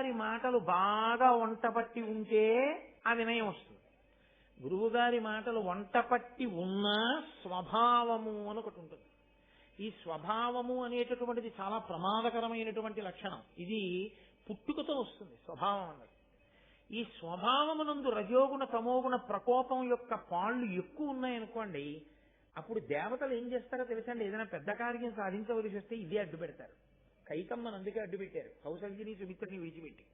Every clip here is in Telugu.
గురువుగారి మాటలు బాగా వంటపట్టి ఉంటే ఆ వినయం వస్తుంది. గురువుగారి మాటలు వంటపట్టి ఉన్న స్వభావము అని ఒకటి ఉంటుంది. ఈ స్వభావము అనేటటువంటిది చాలా ప్రమాదకరమైనటువంటి లక్షణం. ఇది పుట్టుకతో వస్తుంది స్వభావం అన్నది. ఈ స్వభావమునందు రజోగుణ తమోగుణ ప్రకోపం యొక్క పాళ్ళు ఎక్కువ ఉన్నాయనుకోండి, అప్పుడు దేవతలు ఏం చేస్తారో తెలుసండి, ఏదైనా పెద్ద కార్యం సాధించవలసి వస్తే ఇదే అడ్డు పెడతారు. కైకమ్మను అందుకే అడ్డు పెట్టారు, కౌసల్యని సుమిత్రని విడిచిపెట్టి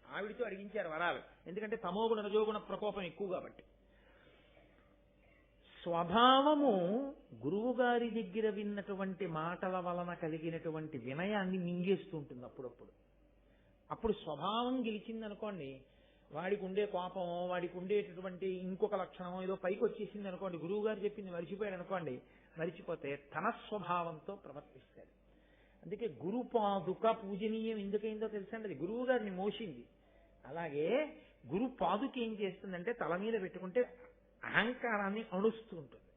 ఆవిడితో అడిగించారు వరాలు. ఎందుకంటే తమోగుణ రజోగుణ ప్రకోపం ఎక్కువ కాబట్టి. స్వభావము గురువు గారి దగ్గర విన్నటువంటి మాటల వలన కలిగినటువంటి వినయాన్ని మింగేస్తూ ఉంటుంది అప్పుడప్పుడు. అప్పుడు స్వభావం గెలిచిందనుకోండి, వాడికి ఉండే కోపమో వాడికి ఉండేటటువంటి ఇంకొక లక్షణమో ఏదో పైకి వచ్చేసింది అనుకోండి, గురువు గారు చెప్పింది మరిచిపోయాడు అనుకోండి, మరిచిపోతే తన స్వభావంతో ప్రవర్తిస్తాడు. అందుకే గురుపాదుక పూజనీయం ఎందుకైందో తెలుసండి, అది గురువు గారిని మోసింది. అలాగే గురు పాదుక ఏం చేస్తుందంటే తల మీద పెట్టుకుంటే అహంకారాన్ని అణుస్తూ ఉంటుంది.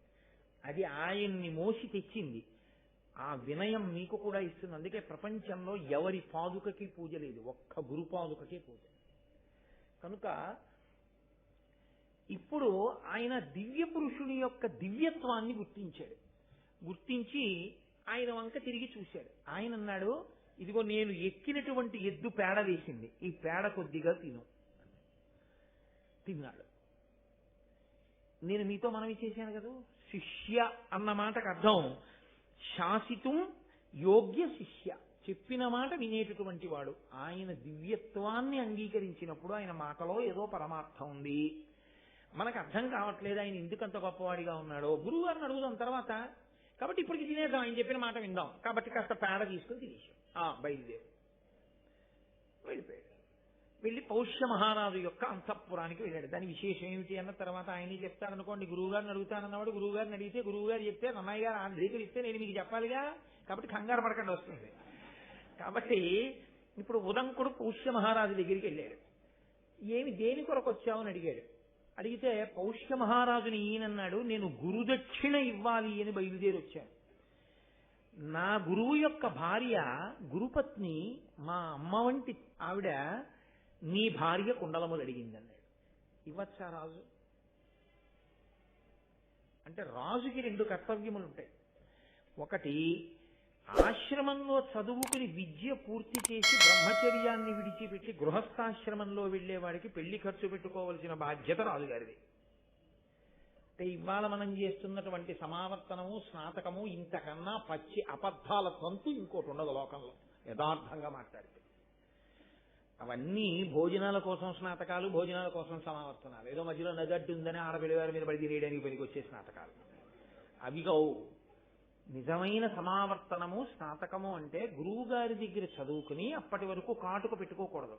అది ఆయన్ని మోసి తెచ్చింది. ఆ వినయం మీకు కూడా ఇస్తుంది. అందుకే ప్రపంచంలో ఎవరి పాదుకకి పూజ లేదు, ఒక్క గురు పాదుకకే పూజ. కనుక ఇప్పుడు ఆయన దివ్య పురుషుని యొక్క దివ్యత్వాన్ని గుర్తించాడు. గుర్తించి ఆయన వంక తిరిగి చూశాడు. ఆయన అన్నాడు, ఇదిగో నేను ఎక్కినటువంటి ఎద్దు పేడ వేసింది, ఈ పేడ కొద్దిగా తిను. తిన్నాడు. నేను మీతో మనవి చేశాను కదా, శిష్య అన్న మాటకు అర్థం శాసితం యోగ్య శిష్య, చెప్పిన మాట వినేటటువంటి వాడు. ఆయన దివ్యత్వాన్ని అంగీకరించినప్పుడు ఆయన మాటలో ఏదో పరమార్థం ఉంది. మనకు అర్థం కావట్లేదు ఆయన ఎందుకంత గొప్పవాడిగా ఉన్నాడో, గురువు గారిని అడుగుదాం తర్వాత. కాబట్టి ఇప్పటికి తినేద్దాం, ఆయన చెప్పిన మాట విందాం. కాబట్టి కాస్త పేడ తీసుకుని తినేసాం. బయలుదేరు. వెళ్ళిపోయాడు. వెళ్ళి పౌష్య మహారాజు యొక్క అంతఃపురానికి వెళ్ళాడు. దాని విశేషం ఏమిటి అన్న తర్వాత ఆయనే చెప్తాడనుకోండి. గురువు గారిని అడుగుతానన్నవాడు గురువు గారిని అడిగితే గురువు గారు చెప్తే అన్నయ్య గారు ఆంధ్రీకులు ఇస్తే నేను మీకు చెప్పాలిగా, కాబట్టి కంగారు పడకండి వస్తుంది. కాబట్టి ఇప్పుడు ఉదంకుడు పౌష్య మహారాజు దగ్గరికి వెళ్ళాడు. ఏమి దేని కొరకు వచ్చావు అని అడిగాడు. అడిగితే పౌష్య మహారాజుని ఈయనన్నాడు, నేను గురుదక్షిణ ఇవ్వాలి అని బయలుదేరి వచ్చాను. నా గురువు యొక్క భార్య గురుపత్ని, మా అమ్మ వంటి ఆవిడ నీ భార్య కుండలములు అడిగింది అన్నాడు. ఇవ్వచ్చా రాజు అంటే? రాజుకి రెండు కర్తవ్యములు ఉంటాయి. ఒకటి, ఆశ్రమంలో చదువుకుని విద్య పూర్తి చేసి బ్రహ్మచర్యాన్ని విడిచిపెట్టి గృహస్థాశ్రమంలో వెళ్లేవాడికి పెళ్లి ఖర్చు పెట్టుకోవలసిన బాధ్యత రాజుగారిది. అంటే ఇవాళ మనం చేస్తున్నటువంటి సమావర్తనము స్నాతకము ఇంతకన్నా పచ్చి అబద్ధాల తంతు ఇంకోటి ఉండదు లోకంలో, యథార్థంగా మాట్లాడితే. అవన్నీ భోజనాల కోసం స్నాతకాలు, భోజనాల కోసం సమావర్తనాలు, ఏదో మధ్యలో నగడ్డు ఉందని ఆడపిల్లవారి మీద పడి తినేయడానికి పనికి వచ్చే స్నాతకాలు అవి కావు. నిజమైన సమావర్తనము స్నాతకము అంటే గురువు గారి దగ్గర చదువుకుని అప్పటి వరకు కాటుక పెట్టుకోకూడదు,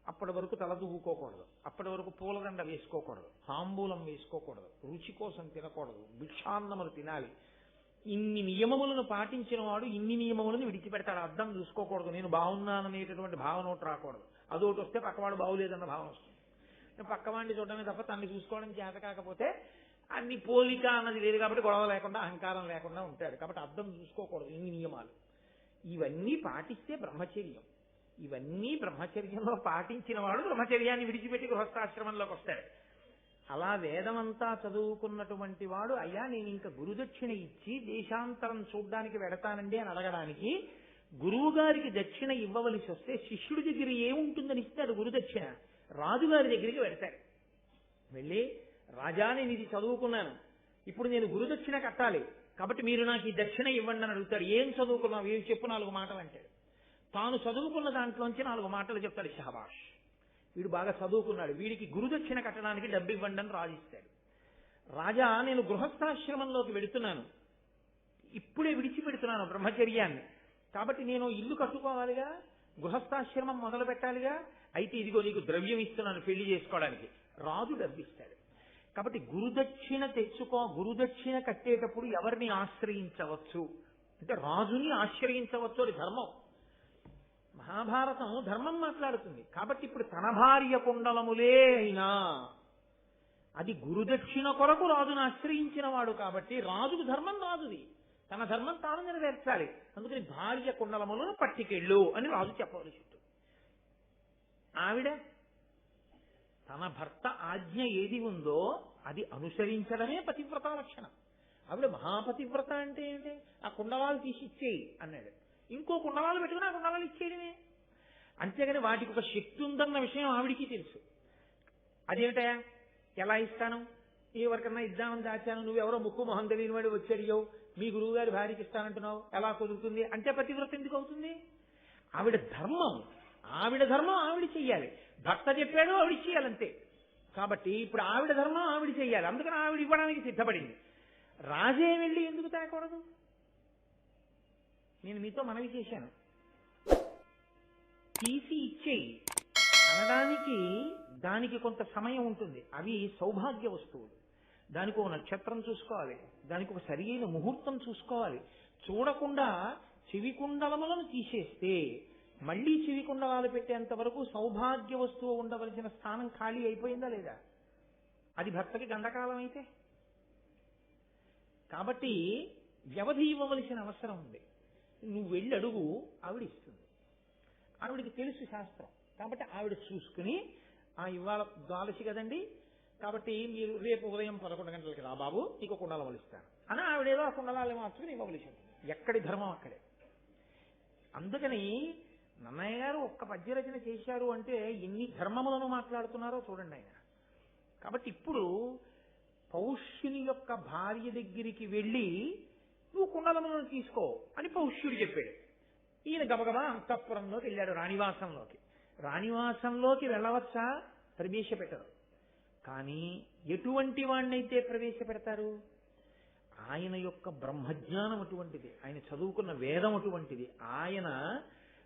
అప్పటి వరకు తల దువ్వుకోకూడదు, అప్పటి వరకు పూలదండ వేసుకోకూడదు, తాంబూలం వేసుకోకూడదు, రుచి కోసం తినకూడదు, భిక్షాన్నములు తినాలి. ఇన్ని నియమములను పాటించిన వాడు ఇన్ని నియమములను విడిచిపెడతాడు. అర్థం చూసుకోకూడదు, నేను బాగున్నాననేటటువంటి భావన ఒకటి రాకూడదు. అదొకటి వస్తే పక్కవాడు బాగులేదన్న భావన వస్తుంది. పక్కవాడిని చూడడమే తప్ప తనని చూసుకోవడం చేత కాకపోతే అన్ని పోలిక అన్నది లేదు కాబట్టి గొడవ లేకుండా అహంకారం లేకుండా ఉంటాడు. కాబట్టి అర్థం చూసుకోకూడదు. ఇన్ని నియమాలు ఇవన్నీ పాటిస్తే బ్రహ్మచర్యం. ఇవన్నీ బ్రహ్మచర్యంలో పాటించిన వాడు బ్రహ్మచర్యాన్ని విడిచిపెట్టి గృహస్థాశ్రమంలోకి వస్తాడు. అలా వేదమంతా చదువుకున్నటువంటి వాడు, అయ్యా నేను ఇంకా గురుదక్షిణ ఇచ్చి దేశాంతరం చూడ్డానికి వెడతానండి అని అడగడానికి, గురువు గారికి దక్షిణ ఇవ్వవలసి వస్తే శిష్యుడి దగ్గర ఏముంటుందని ఇస్తాడు గురుదక్షిణ? రాజుగారి దగ్గరికి వెడతాడు. వెళ్ళి, రాజా నేను ఇది చదువుకున్నాను, ఇప్పుడు నేను గురుదక్షిణ కట్టాలి, కాబట్టి మీరు నాకు ఈ దక్షిణ ఇవ్వండి అని అడుగుతాడు. ఏం చదువుకున్నావు, ఏం చెప్పు 4 మాటలు అంటాడు. తాను చదువుకున్న దాంట్లోంచి 4 మాటలు చెప్తాడు. షహబాష్, వీడు బాగా చదువుకున్నాడు, వీడికి గురుదక్షిణ కట్టడానికి డబ్బు ఇవ్వండి అని రాజిస్తాడు. రాజా నేను గృహస్థాశ్రమంలోకి వెడుతున్నాను, ఇప్పుడే విడిచిపెడుతున్నాను బ్రహ్మచర్యాన్ని, కాబట్టి నేను ఇల్లు కట్టుకోవాలిగా, గృహస్థాశ్రమం మొదలు పెట్టాలిగా, అయితే ఇదిగో నీకు ద్రవ్యం ఇస్తున్నాను పెళ్లి చేసుకోవడానికి. రాజు డబ్బిస్తాడు. కాబట్టి గురుదక్షిణ తెచ్చుకో, గురుదక్షిణ కట్టేటప్పుడు ఎవరిని ఆశ్రయించవచ్చు అంటే రాజుని ఆశ్రయించవచ్చు. అది ధర్మం. మహాభారతం ధర్మం మాట్లాడుతుంది. కాబట్టి ఇప్పుడు తన భార్య కుండలములే అయినా అది గురుదక్షిణ కొరకు రాజును ఆశ్రయించిన వాడు కాబట్టి రాజుకు ధర్మం రాజుది, తన ధర్మం తాను నెరవేర్చాలి. అందుకని భార్య కుండలములను పట్టుకెళ్ళు అని రాజు చెప్పవలసి ఉంటుంది. ఆవిడ తన భర్త ఆజ్ఞ ఏది ఉందో అది అనుసరించడమే పతివ్రత లక్షణం. ఆవిడ మహాపతివ్రత అంటే ఏంటి? ఆ కుండలాలు తీసి ఇచ్చేయి అన్నాడు. ఇంకో కుండలాలు పెట్టుకుని ఆ కుండలాలు ఇచ్చేయడమే. అంతేగాని వాటికి ఒక శక్తి ఉందన్న విషయం ఆవిడికి తెలుసు. అదేమిటయా ఎలా ఇస్తాను, ఎవరికన్నా ఇద్దామని దాచాను, నువ్వెవరో ముక్కు మొహం తెలియని వాడు వచ్చాడియో, మీ గురువు గారి భార్యకి ఇస్తానంటున్నావు, ఎలా కుదురుతుంది అంటే పతివ్రత ఎందుకు అవుతుంది? ఆవిడ ధర్మం ఆవిడ చెయ్యాలి. భర్త చెప్పాడు ఆవిడ చెయ్యాలంతే. కాబట్టి ఇప్పుడు ఆవిడ ధర్మం ఆవిడ చెయ్యాలి. అందుకని ఆవిడ ఇవ్వడానికి సిద్ధపడింది. రాజే వెళ్ళి ఎందుకు తేకూడదు? నేను మీతో మనవి చేశాను, తీసి ఇచ్చేయి అనడానికి దానికి కొంత సమయం ఉంటుంది. అవి సౌభాగ్య వస్తువులు. దానికి ఒక నక్షత్రం చూసుకోవాలి, దానికి ఒక సరియైన ముహూర్తం చూసుకోవాలి. చూడకుండా చెవికుండలములను తీసేస్తే మళ్లీ చెవికుండలాలు పెట్టేంత వరకు సౌభాగ్య వస్తువు ఉండవలసిన స్థానం ఖాళీ అయిపోయిందా లేదా? అది భర్తకి గండకాలం అయితే. కాబట్టి వ్యవధి ఇవ్వవలసిన అవసరం ఉంది. నువ్వు వెళ్ళి అడుగు, ఆవిడ ఇస్తుంది. ఆవిడికి తెలుసు శాస్త్రం. కాబట్టి ఆవిడ చూసుకుని ఇవాళ ద్వాదశి కదండి, కాబట్టి మీరు రేపు ఉదయం 11 గంటలకి రా బాబు, నీకు కుండలం వలిస్తాను అని ఆవిడేదో ఆ కుండలాలు మార్చుకుని ఇవ్వవలసి ఉంటుంది. ఎక్కడి ధర్మం అక్కడే. అందుకని నన్నయ్య గారు ఒక్క పద్యరచన చేశారు అంటే ఎన్ని ధర్మములను మాట్లాడుతున్నారో చూడండి ఆయన. కాబట్టి ఇప్పుడు పౌష్యుని యొక్క భార్య దగ్గరికి వెళ్ళి నువ్వు కుండలములను తీసుకో అని పౌష్యుడు చెప్పాడు. ఈయన గబగబా అంతఃపురంలోకి వెళ్ళాడు, రాణివాసంలోకి. రాణివాసంలోకి వెళ్ళవచ్చా? ప్రవేశపెట్టరు. కానీ ఎటువంటి వాణ్ణైతే ప్రవేశపెడతారు? ఆయన యొక్క బ్రహ్మజ్ఞానం అటువంటిది, ఆయన చదువుకున్న వేదం అటువంటిది. ఆయన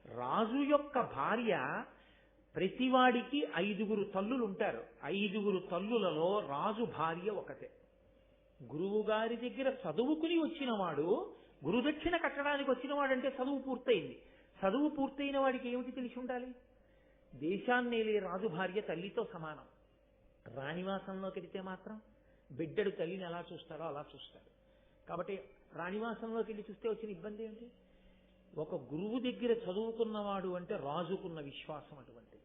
రాజు యొక్క భార్య, ప్రతివాడికి 5 తల్లులు ఉంటారు. 5 తల్లులలో రాజు భార్య ఒకతే. గురువు గారి దగ్గర చదువుకుని వచ్చినవాడు, గురుదక్షిణ కట్టడానికి వచ్చినవాడంటే చదువు పూర్తయింది. చదువు పూర్తయిన వాడికి ఏమిటి తెలిసి ఉండాలి? దేశాన్నేలే రాజు భార్య తల్లితో సమానం. రాణివాసంలోకి వెళితే మాత్రం బిడ్డడు తల్లిని ఎలా చూస్తాడో అలా చూస్తాడు. కాబట్టి రాణివాసంలోకి వెళ్ళి చూస్తే వచ్చిన ఇబ్బంది ఏంటి? ఒక గురువు దగ్గర చదువుకున్నవాడు అంటే రాజుకున్న విశ్వాసం అటువంటిది.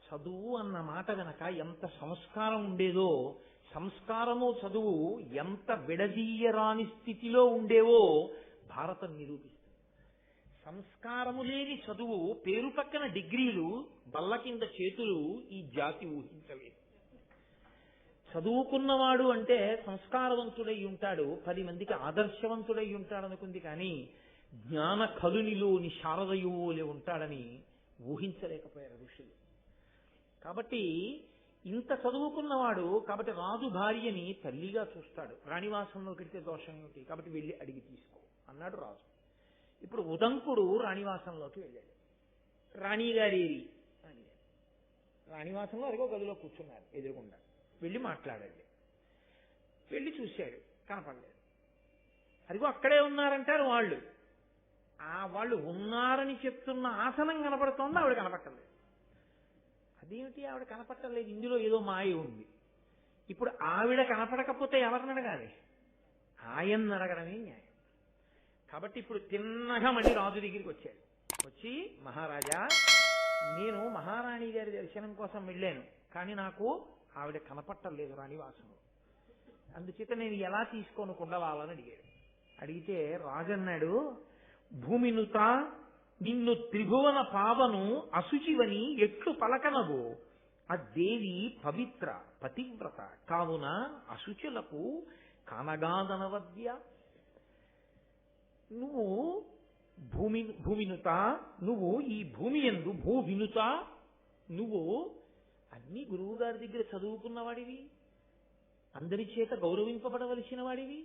చదువు అన్న మాట వెనక ఎంత సంస్కారం ఉండేదో, సంస్కారము చదువు ఎంత విడదీయరాని స్థితిలో ఉండేవో భారతం నిరూపిస్తుంది. సంస్కారము లేని చదువు, పేరు పక్కన డిగ్రీలు, బల్ల కింద చేతులు ఈ జాతి ఊహించలేదు. చదువుకున్నవాడు అంటే సంస్కారవంతుడై ఉంటాడు, 10 మందికి ఆదర్శవంతుడై ఉంటాడు అనుకుంది. కానీ జ్ఞాన కలునిలోని శారదయువులే ఉంటాడని ఊహించలేకపోయారు ఋషులు. కాబట్టి ఇంత చదువుకున్నవాడు, కాబట్టి రాజు భార్యని తల్లిగా చూస్తాడు. రాణివాసంలోకి వెళ్తే దోషం ఏమిటి? కాబట్టి వెళ్ళి అడిగి తీసుకో అన్నాడు రాజు. ఇప్పుడు ఉదంకుడు రాణివాసంలోకి వెళ్ళాడు. రాణిగారేరి అని రాణివాసంలో అదిగో గదిలో కూర్చున్నారు ఎదురుగుండా. వెళ్ళి మాట్లాడండి. వెళ్ళి చూశాడు, కనపడలేదు. అదిగో అక్కడే ఉన్నారంటారు వాళ్ళు. వాళ్ళు ఉన్నారని చెప్తున్న ఆసనం కనపడుతోంది, ఆవిడ కనపట్టలేదు. అదేమిటి ఆవిడ కనపట్టలేదు? ఇందులో ఏదో మాయ ఉంది. ఇప్పుడు ఆవిడ కనపడకపోతే ఎవరిని అడగాలి? ఆయన్ని అడగడమే న్యాయం. కాబట్టి ఇప్పుడు తిన్నగా మళ్ళీ రాజు దగ్గరికి వచ్చాడు. వచ్చి, మహారాజా, నేను మహారాణి గారి దర్శనం కోసం వెళ్ళాను, కానీ నాకు ఆవిడ కనపట్టలేదు రాణివాసంలో. అందుచేత నేను ఎలా తీసుకోను కుండలాలని అడిగాడు. అడిగితే రాజన్నాడు, భూమినుత నిన్ను త్రిభువన పావను అశుచివని ఎట్లు పలకనవు? ఆ దేవి పవిత్ర పతివ్రత కావున అశుచులకు కానగాదనవద్య. నువ్వు భూమినుత, నువ్వు ఈ భూమి యందు భూ వినుత, నువ్వు అన్ని గురువు గారి దగ్గర చదువుకున్నవాడివి, అందరి చేత గౌరవింపబడవలసిన వాడివి.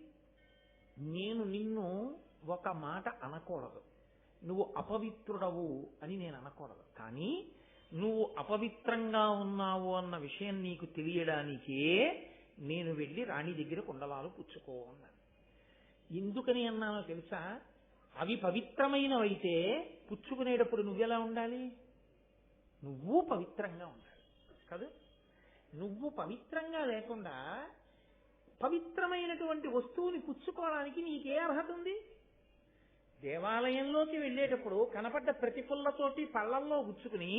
నేను నిన్ను ఒక మాట అనకూడదు, నువ్వు అపవిత్రుడవు అని నేను అనకూడదు. కానీ నువ్వు అపవిత్రంగా ఉన్నావు అన్న విషయం నీకు తెలియడానికే నేను వెళ్ళి రాణి దగ్గర కుండలాలు పుచ్చుకో అన్నాను. ఎందుకని అన్నానో తెలుసా? అవి పవిత్రమైనవైతే పుచ్చుకునేటప్పుడు నువ్వెలా ఉండాలి? నువ్వు పవిత్రంగా ఉండాలి కదా. నువ్వు పవిత్రంగా లేకుండా పవిత్రమైనటువంటి వస్తువుని పుచ్చుకోవడానికి నీకే అర్హత ఉంది? దేవాలయంలోకి వెళ్ళేటప్పుడు కనపడ్డ ప్రతిఫుల్లతోటి పళ్ళల్లో గుచ్చుకుని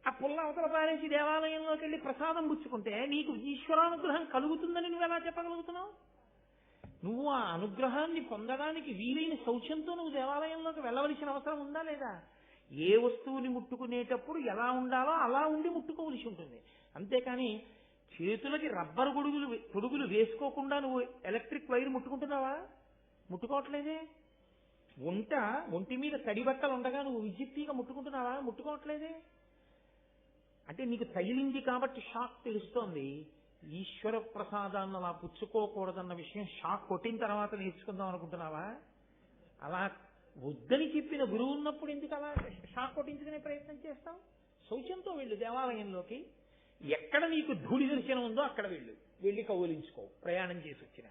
ఆ పుల్ల అవతల పారేసి దేవాలయంలోకి వెళ్ళి ప్రసాదం పుచ్చుకుంటే నీకు ఈశ్వరానుగ్రహం కలుగుతుందని నువ్వు ఎలా చెప్పగలుగుతున్నావు? నువ్వు ఆ అనుగ్రహాన్ని పొందడానికి వీలైన శౌచంతో నువ్వు దేవాలయంలోకి వెళ్ళవలసిన అవసరం ఉందా లేదా? ఏ వస్తువుని ముట్టుకునేటప్పుడు ఎలా ఉండాలో అలా ఉండి ముట్టుకోవలసి ఉంటుంది. అంతేకాని చేతులకి రబ్బరు గొడుగులు వేసుకోకుండా నువ్వు ఎలక్ట్రిక్ వైర్ ముట్టుకుంటున్నావా? ముట్టుకోవట్లేదే. ఒంటి మీద తడి బట్టలు ఉండగా నువ్వు విద్యుత్తీగా ముట్టుకుంటున్నావా? ముట్టుకోవట్లేదే. అంటే నీకు తగిలింది కాబట్టి షాక్ తెలుస్తోంది. ఈశ్వర ప్రసాదాన్ని అలా పుచ్చుకోకూడదన్న విషయం షాక్ కొట్టిన తర్వాత నేర్చుకుందాం అనుకుంటున్నావా? అలా వద్దని చెప్పిన గురువు ఉన్నప్పుడు ఎందుకు అలా షాక్ కొట్టించుకునే ప్రయత్నం చేస్తావు? శౌచంతో వెళ్ళు దేవాలయంలోకి. ఎక్కడ నీకు ధూళి దర్శనం ఉందో అక్కడ వెళ్ళి కౌలించుకో. ప్రయాణం చేసి వచ్చిన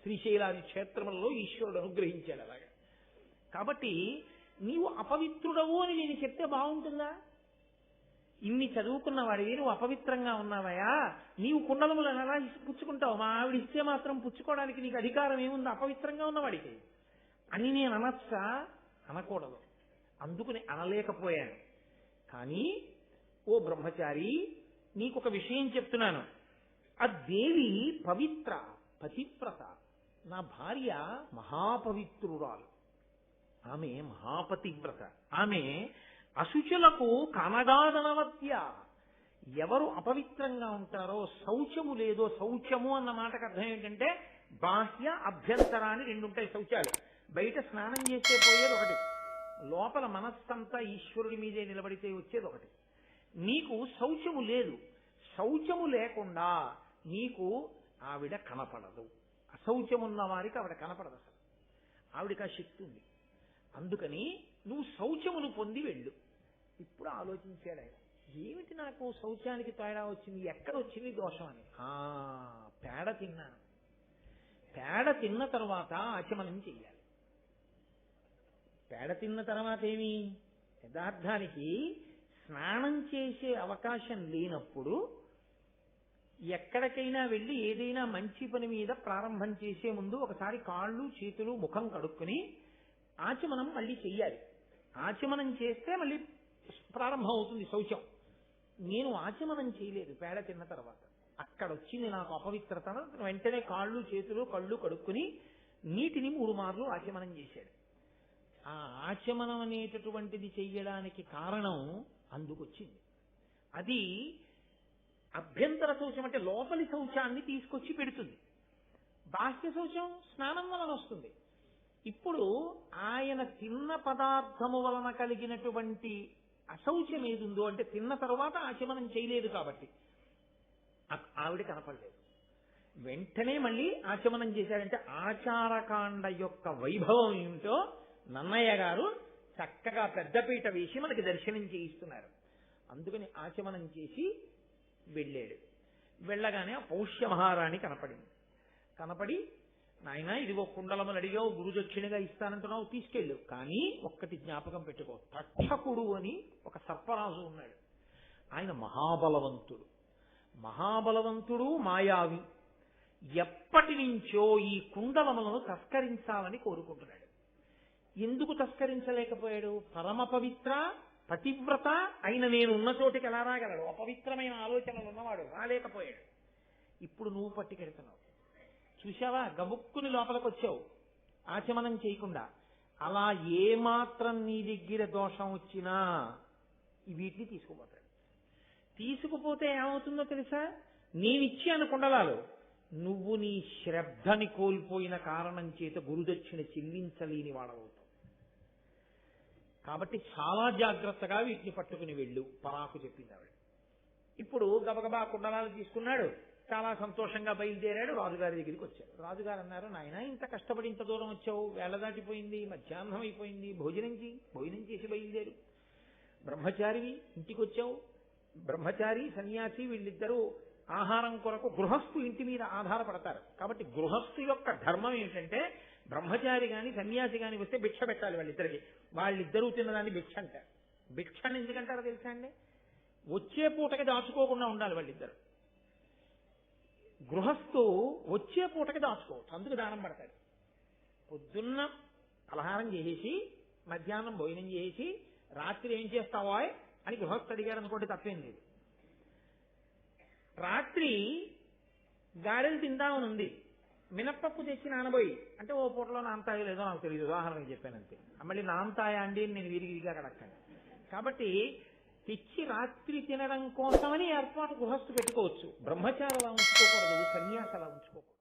శ్రీశైలాది క్షేత్రములలో ఈశ్వరుడు అనుగ్రహించాడు అలాగా. కాబట్టి నీవు అపవిత్రుడవు అని నేను చెప్తే బాగుంటుందా? ఇన్ని చదువుకున్న వాడివి నువ్వు అపవిత్రంగా ఉన్నావయా, నీవు కుండలములను ఎలా పుచ్చుకుంటావు? మా ఆవిడ ఇస్తే మాత్రం పుచ్చుకోవడానికి నీకు అధికారం ఏముంది అపవిత్రంగా ఉన్నవాడికి అని నేను అనొచ్చా? అనకూడదు. అందుకుని అనలేకపోయాను. కానీ ఓ బ్రహ్మచారి, నీకొక విషయం చెప్తున్నాను. ఆ దేవి పవిత్ర, పతివ్రత. నా భార్య మహాపవిత్రురాలు, ఆమె మహాపతివ్రత. ఆమె అశుచులకు కనగాదనవత్య. ఎవరు అపవిత్రంగా ఉంటారో, శౌచము లేదో, శౌచము అన్న మాటకు అర్థం ఏంటంటే బాహ్య అభ్యంతరాన్ని రెండు ఉంటాయి శౌచాలు. బయట స్నానం చేస్తే పోయేది ఒకటి, లోపల మనస్సంతా ఈశ్వరుడి మీదే నిలబడితే వచ్చేది ఒకటి. నీకు శౌచము లేదు. శౌచము లేకుండా నీకు ఆవిడ కనపడదు. అశౌచమున్న వారికి ఆవిడ కనపడదు. అసలు ఆవిడికి ఆ శక్తి ఉంది. అందుకని నువ్వు శౌచమును పొంది వెళ్ళు. ఇప్పుడు ఆలోచించాడు ఆయన, ఏమిటి నాకు శౌచానికి తేడా వచ్చింది, ఎక్కడ వచ్చింది దోషం అని. పేడ తిన్నాను. పేడ తిన్న తర్వాత ఆచమనం చెయ్యాలి. పేడ తిన్న తర్వాత ఏమి, యథార్థానికి స్నానం చేసే అవకాశం లేనప్పుడు ఎక్కడికైనా వెళ్ళి ఏదైనా మంచి పని మీద ప్రారంభం చేసే ముందు ఒకసారి కాళ్ళు చేతులు ముఖం కడుక్కుని ఆచమనం మళ్ళీ చెయ్యాలి. ఆచమనం చేస్తే మళ్ళీ ప్రారంభం అవుతుంది శౌచం. నేను ఆచమనం చేయలేదు పేడ తిన్న తర్వాత. అక్కడ వచ్చింది నాకు అపవిత్రత. వెంటనే కాళ్ళు చేతులు కళ్ళు కడుక్కుని నీటిని 3 మార్లు ఆచమనం చేశాడు. ఆ ఆచమనం అనేటటువంటిది చెయ్యడానికి కారణం అందుకొచ్చింది. అది అభ్యంతర శౌచం, అంటే లోపలి శౌచాన్ని తీసుకొచ్చి పెడుతుంది. బాహ్య శౌచం స్నానం వలన వస్తుంది. ఇప్పుడు ఆయన తిన్న పదార్థము వలన కలిగినటువంటి అశౌచం ఏదుందో, అంటే తిన్న తరువాత ఆచమనం చేయలేదు కాబట్టి ఆవిడ కనపడలేదు. వెంటనే మళ్ళీ ఆచమనం చేశాడంటే ఆచారకాండ యొక్క వైభవం ఏమిటో నన్నయ్య గారు చక్కగా పెద్దపీట వేసి మనకి దర్శనం చేయిస్తున్నారు. అందుకని ఆచమనం చేసి వెళ్ళాడు. వెళ్ళగానే ఆ పౌష్య మహారాణి కనపడి నాయన ఇదిగో కుండలములు అడిగావు, గురుదక్షిణగా ఇస్తానంటున్నావు, తీసుకెళ్ళు. కానీ ఒక్కటి జ్ఞాపకం పెట్టుకో, తక్షకుడు అని ఒక సర్పరాజు ఉన్నాడు. ఆయన మహాబలవంతుడు మాయావి. ఎప్పటి నుంచో ఈ కుండలములను తస్కరించాలని కోరుకుంటున్నాడు. ఎందుకు తస్కరించలేకపోయాడు? పరమ పవిత్ర పతివ్రత అయిన నేను ఉన్న చోటికి ఎలా రాగలడు? అపవిత్రమైన ఆలోచనలు ఉన్నవాడు రాలేకపోయాడు. ఇప్పుడు నువ్వు పట్టుకెడుతున్నావు. చూశావా, గబుక్కుని లోపలికి వచ్చావు ఆచమనం చేయకుండా. అలా ఏమాత్రం నీ దగ్గర దోషం వచ్చినా వీటిని తీసుకుపోతాడు. తీసుకుపోతే ఏమవుతుందో తెలుసా? నేనిచ్చాను కుండలాలు, నువ్వు నీ శ్రద్ధని కోల్పోయిన కారణం చేత గురుదక్షిణ చెల్లించలేని వాడవుతావు. కాబట్టి చాలా జాగ్రత్తగా వీటిని పట్టుకుని వెళ్ళు పరాకు చెప్పింది ఆవిడ. ఇప్పుడు గబగబా కుండలాలు తీసుకున్నాడు. చాలా సంతోషంగా బయలుదేరాడు. రాజుగారి దగ్గరికి వచ్చాడు. రాజుగారు అన్నారు, నాయన ఇంత కష్టపడి ఇంత దూరం వచ్చావు, వేళ దాటిపోయింది, మధ్యాహ్నం అయిపోయింది, భోజనం చేసి బయలుదేరు. బ్రహ్మచారివి, ఇంటికి వచ్చావు. బ్రహ్మచారి సన్యాసి వీళ్ళిద్దరూ ఆహారం కొరకు గృహస్థు ఇంటి మీద ఆధారపడతారు. కాబట్టి గృహస్థు యొక్క ధర్మం ఏంటంటే బ్రహ్మచారి గాని సన్యాసి గాని వస్తే భిక్ష పెట్టాలి వాళ్ళిద్దరికి. వాళ్ళిద్దరూ తిన్నదాన్ని భిక్ష అంటారు. భిక్షని ఎందుకంటారో తెలుసా అండి? వచ్చే పూటకి దాచుకోకుండా ఉండాలి వాళ్ళిద్దరు. గృహస్థు వచ్చే పూటకి దాచుకోవచ్చు, అందుకు దానం పడతాడు. పొద్దున్న పలహారం చేసేసి మధ్యాహ్నం భోజనం చేసి రాత్రి ఏం చేస్తావో అని గృహస్థు అడిగారు అనుకోండి, తప్పేం లేదు. రాత్రి గారెలు తిందామని ఉంది, మినప్పప్పు తెచ్చి నానబోయి, అంటే ఓ పూటలో నానతాయో లేదో నాకు తెలియదు, ఉదాహరణకి చెప్పానంతే. మళ్ళీ నానతాయా అండి నేను విరిగిరిగా అడగండి. కాబట్టి తెచ్చి రాత్రి తినడం కోసమని ఏర్పాటు గృహస్థు పెట్టుకోవచ్చు. బ్రహ్మచారి అలా ఉంచుకోకూడదు, సన్యాసి అలా ఉంచుకోకూడదు.